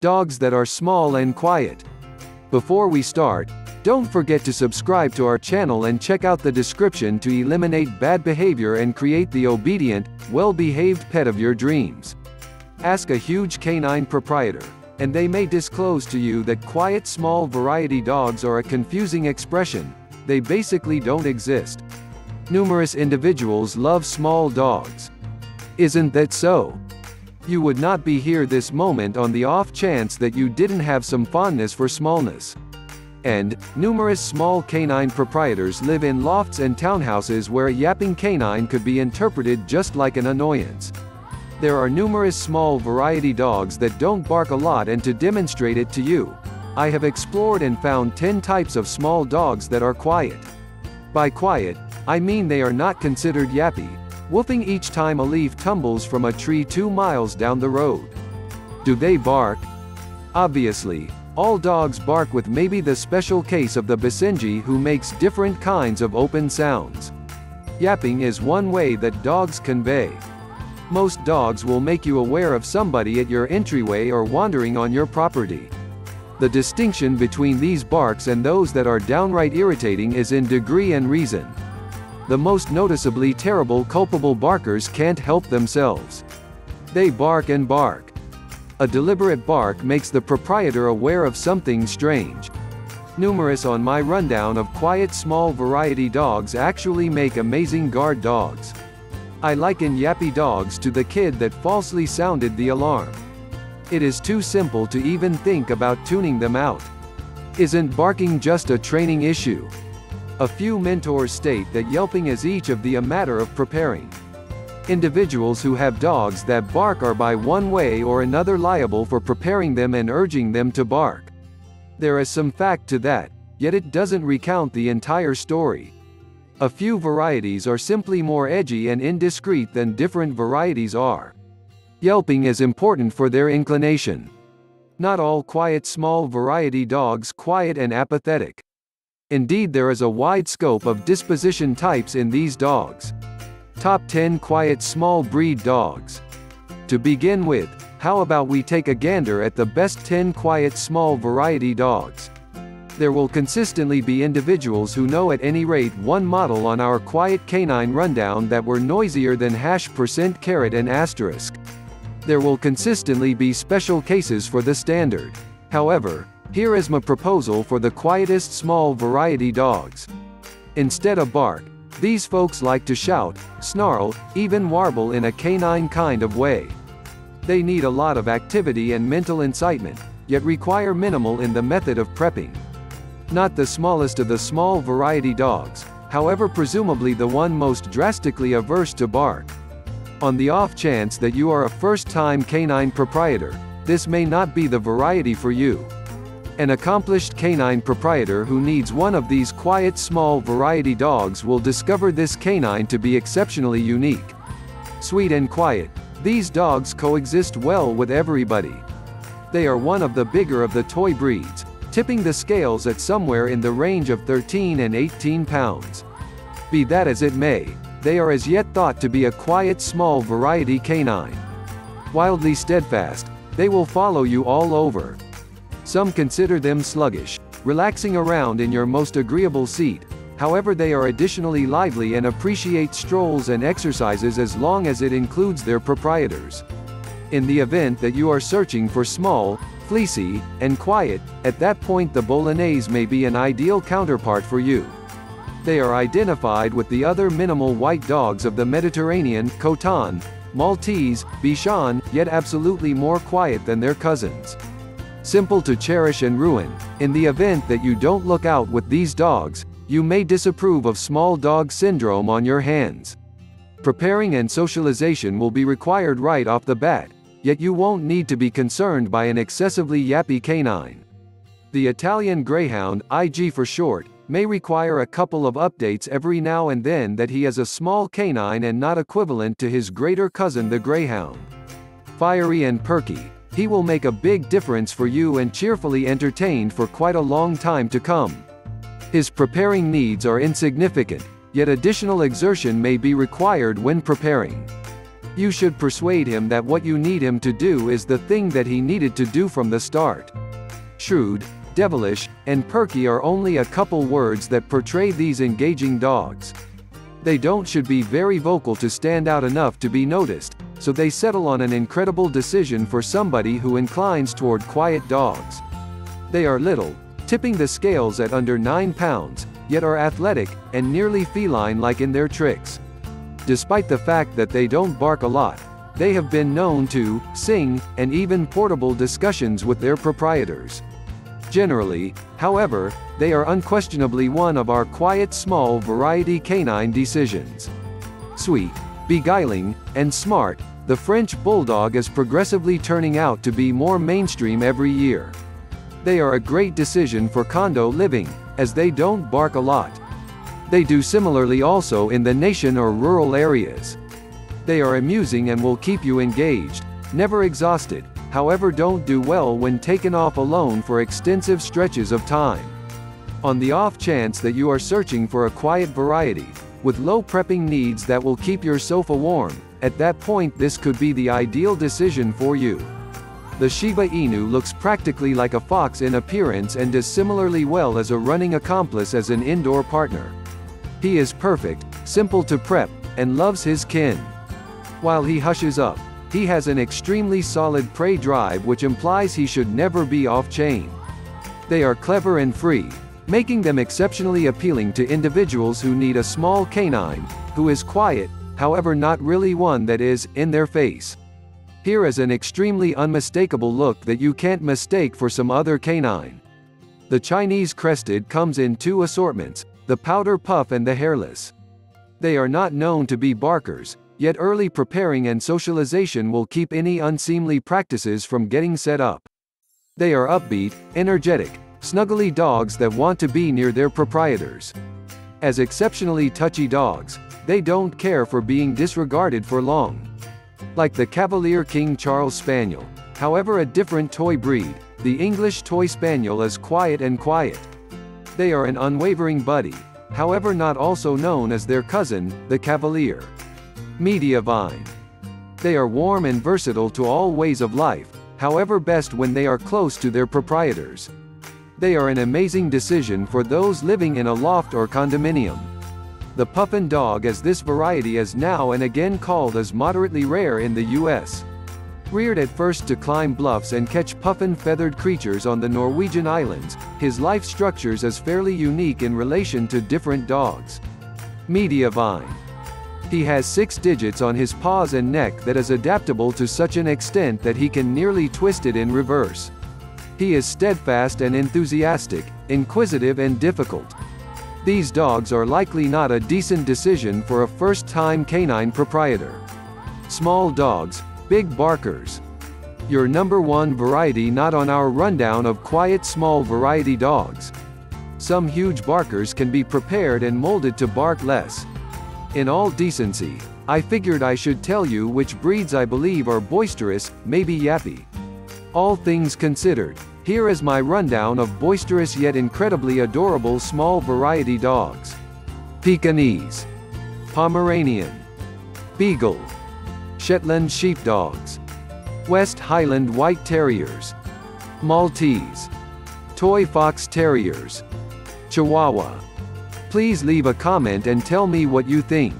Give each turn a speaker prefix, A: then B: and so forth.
A: Dogs that are small and quiet. Before we start, don't forget to subscribe to our channel and check out the description to eliminate bad behavior and create the obedient, well-behaved pet of your dreams. Ask a huge canine proprietor, and they may disclose to you that quiet small variety dogs are a confusing expression. They basically don't exist. Numerous individuals love small dogs. Isn't that so? You would not be here this moment on the off chance that you didn't have some fondness for smallness. And numerous small canine proprietors live in lofts and townhouses where a yapping canine could be interpreted just like an annoyance. There are numerous small variety dogs that don't bark a lot, and to demonstrate it to you, I have explored and found 10 types of small dogs that are quiet. By quiet, I mean they are not considered yappy, woofing each time a leaf tumbles from a tree 2 miles down the road. Do they bark? Obviously, all dogs bark, with maybe the special case of the Basenji, who makes different kinds of open sounds. Yapping is one way that dogs convey. Most dogs will make you aware of somebody at your entryway or wandering on your property. The distinction between these barks and those that are downright irritating is in degree and reason. The most noticeably terrible culpable barkers can't help themselves. They bark and bark. A deliberate bark makes the proprietor aware of something strange. Numerous on my rundown of quiet small variety dogs actually make amazing guard dogs. I liken yappy dogs to the kid that falsely sounded the alarm. It is too simple to even think about tuning them out. Isn't barking just a training issue? A few mentors state that yelping is each of the a matter of preparing. Individuals who have dogs that bark are by one way or another liable for preparing them and urging them to bark. There is some fact to that, yet it doesn't recount the entire story. A few varieties are simply more edgy and indiscreet than different varieties are. Yelping is important for their inclination. Not all quiet small variety dogs quiet and apathetic. Indeed, there is a wide scope of disposition types in these dogs. Top 10 quiet small breed dogs. To begin with, how about we take a gander at the best 10 quiet small variety dogs? There will consistently be individuals who know at any rate one model on our quiet canine rundown that were noisier than #% and asterisk. There will consistently be special cases for the standard. However, here is my proposal for the quietest small variety dogs. Instead of bark, these folks like to shout, snarl, even warble in a canine kind of way. They need a lot of activity and mental incitement, yet require minimal in the method of prepping. Not the smallest of the small variety dogs, however, presumably the one most drastically averse to bark. On the off chance that you are a first-time canine proprietor, this may not be the variety for you. An accomplished canine proprietor who needs one of these quiet small variety dogs will discover this canine to be exceptionally unique. Sweet and quiet, these dogs coexist well with everybody. They are one of the bigger of the toy breeds, tipping the scales at somewhere in the range of 13 and 18 pounds. Be that as it may, they are as yet thought to be a quiet small variety canine. Wildly steadfast, they will follow you all over. Some consider them sluggish, relaxing around in your most agreeable seat. However, they are additionally lively and appreciate strolls and exercises as long as it includes their proprietors. In the event that you are searching for small, fleecy, and quiet, at that point the Bolognese may be an ideal counterpart for you. They are identified with the other minimal white dogs of the Mediterranean, Coton, Maltese, Bichon, yet absolutely more quiet than their cousins. Simple to cherish and ruin. In the event that you don't look out with these dogs, you may disapprove of small dog syndrome on your hands. Preparing and socialization will be required right off the bat, yet you won't need to be concerned by an excessively yappy canine. The Italian Greyhound, IG for short, may require a couple of updates every now and then that he is a small canine and not equivalent to his greater cousin the Greyhound. Fiery and perky, he will make a big difference for you and cheerfully entertained for quite a long time to come. His preparing needs are insignificant, yet additional exertion may be required when preparing. You should persuade him that what you need him to do is the thing that he needed to do from the start. Shrewd, devilish, and perky are only a couple words that portray these engaging dogs. They don't should be very vocal to stand out enough to be noticed, so they settle on an incredible decision for somebody who inclines toward quiet dogs. They are little, tipping the scales at under 9 pounds, yet are athletic, and nearly feline-like in their tricks. Despite the fact that they don't bark a lot, they have been known to sing, and even portable discussions with their proprietors. Generally, however, they are unquestionably one of our quiet small variety canine decisions. Sweet, beguiling, and smart, the French Bulldog is progressively turning out to be more mainstream every year. They are a great decision for condo living, as they don't bark a lot. They do similarly also in the nation or rural areas. They are amusing and will keep you engaged, never exhausted, however don't do well when taken off alone for extensive stretches of time. On the off chance that you are searching for a quiet variety, with low prepping needs that will keep your sofa warm, at that point this could be the ideal decision for you. The Shiba Inu looks practically like a fox in appearance and does similarly well as a running accomplice as an indoor partner. He is perfect, simple to prep, and loves his kin. While he hushes up, he has an extremely solid prey drive which implies he should never be off-chain. They are clever and free, making them exceptionally appealing to individuals who need a small canine, who is quiet, however not really one that is, in their face. Here is an extremely unmistakable look that you can't mistake for some other canine. The Chinese Crested comes in 2 assortments, the powder puff and the hairless. They are not known to be barkers, yet early preparing and socialization will keep any unseemly practices from getting set up. They are upbeat, energetic, snuggly dogs that want to be near their proprietors. As exceptionally touchy dogs, they don't care for being disregarded for long. Like the Cavalier King Charles Spaniel, however a different toy breed, the English Toy Spaniel is quiet and quiet. They are an unwavering buddy, however not also known as their cousin, the Cavalier. Mediavine. They are warm and versatile to all ways of life, however best when they are close to their proprietors. They are an amazing decision for those living in a loft or condominium. The Puffin dog, as this variety is now and again called, is moderately rare in the U.S. Reared at first to climb bluffs and catch puffin feathered creatures on the Norwegian islands, his life structures is fairly unique in relation to different dogs. Mediavine. He has 6 digits on his paws and neck that is adaptable to such an extent that he can nearly twist it in reverse. He is steadfast and enthusiastic, inquisitive and difficult. These dogs are likely not a decent decision for a first-time canine proprietor. Small dogs, big barkers. Your number 1 variety not on our rundown of quiet small variety dogs. Some huge barkers can be prepared and molded to bark less. In all decency, I figured I should tell you which breeds I believe are boisterous, maybe yappy. All things considered, here is my rundown of boisterous yet incredibly adorable small variety dogs. Pekingese, Pomeranian, Beagle, Shetland Sheepdogs, West Highland White Terriers, Maltese, Toy Fox Terriers, Chihuahua. Please leave a comment and tell me what you think.